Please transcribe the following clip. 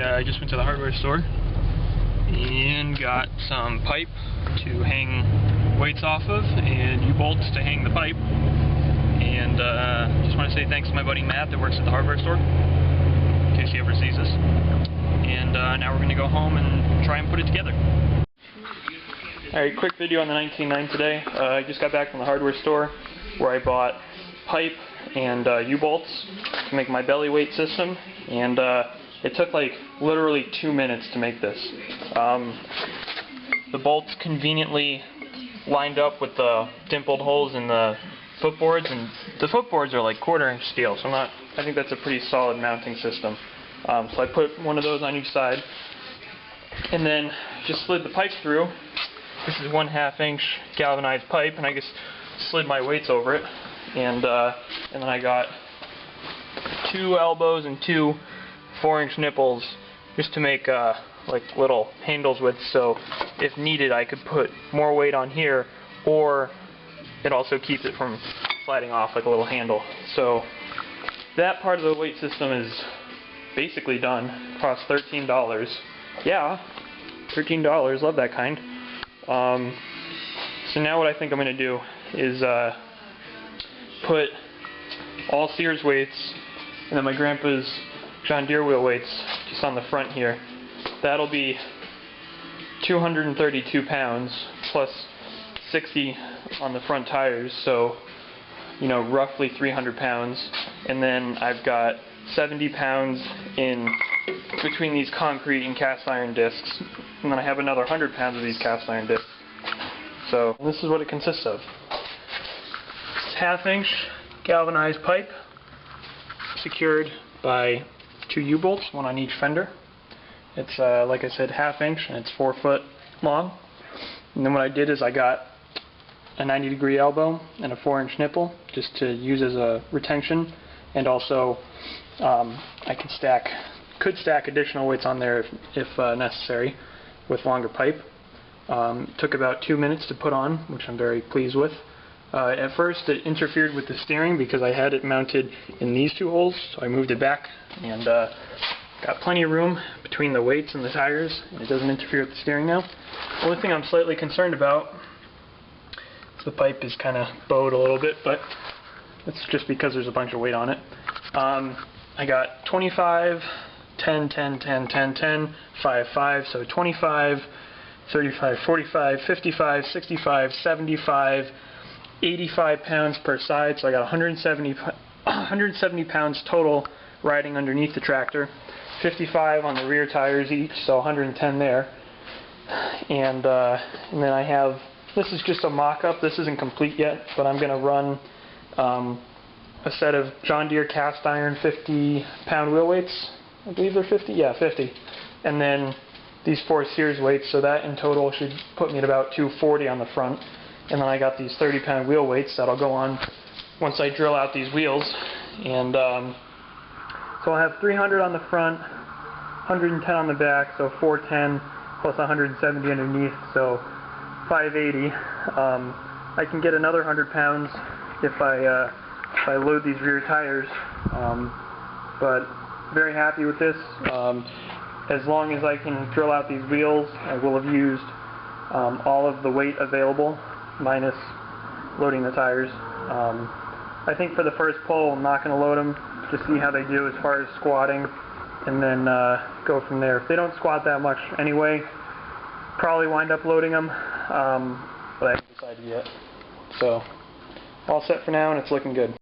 I just went to the hardware store and got some pipe to hang weights off of and U-bolts to hang the pipe. And just want to say thanks to my buddy Matt that works at the hardware store, in case he ever sees this. And now we're going to go home and try and put it together. Alright, quick video on the 19.9 today. I just got back from the hardware store where I bought pipe and U-bolts to make my belly weight system, and it took like literally 2 minutes to make this. The bolts conveniently lined up with the dimpled holes in the footboards, and the footboards are like 1/4 inch steel, so I think that's a pretty solid mounting system. So I put one of those on each side and then just slid the pipes through. This is 1/2 inch galvanized pipe, and I just slid my weights over it, and then I got 2 elbows and 2 4-inch nipples just to make like little handles with, so if needed I could put more weight on here, or it also keeps it from sliding off like a little handle. So that part of the weight system is basically done. It cost $13. Yeah, $13, love that kind. So now what I think I'm going to do is put all Sears weights and then my grandpa's John Deere wheel weights just on the front here. That'll be 232 pounds plus 60 on the front tires, so you know, roughly 300 pounds. And then I've got 70 pounds in between these concrete and cast iron discs, and then I have another 100 pounds of these cast iron discs. So this is what it consists of. It's 1/2 inch galvanized pipe secured by 2 U-bolts, one on each fender. It's like I said, 1/2 inch, and it's 4 foot long. And then what I did is I got a 90-degree elbow and a 4-inch nipple just to use as a retention, and also I could stack additional weights on there if necessary with longer pipe. It took about 2 minutes to put on, which I'm very pleased with. At first it interfered with the steering because I had it mounted in these 2 holes, so I moved it back, and got plenty of room between the weights and the tires, and it doesn't interfere with the steering now. The only thing I'm slightly concerned about is the pipe is kind of bowed a little bit, but it's just because there's a bunch of weight on it. I got 25, 10, 10, 10, 10, 10, 5, 5, so 25, 35, 45, 55, 65, 75, 85 pounds per side, so I got 170 pounds total riding underneath the tractor, 55 on the rear tires each, so 110 there. And then I have, this is just a mock-up, this isn't complete yet, but I'm going to run a set of John Deere cast iron 50-pound wheel weights. I believe they're 50? Yeah, 50. And then these 4 Sears weights, so that in total should put me at about 240 on the front. And then I got these 30-pound wheel weights that'll go on once I drill out these wheels. And so I'll have 300 on the front, 110 on the back, so 410 plus 170 underneath, so 580. I can get another 100 pounds if I load these rear tires, but very happy with this. As long as I can drill out these wheels, I will have used all of the weight available, minus loading the tires. I think for the first pull I'm not going to load them, just see how they do as far as squatting, and then go from there. If they don't squat that much anyway, probably wind up loading them, but I haven't decided yet. So all set for now, and it's looking good.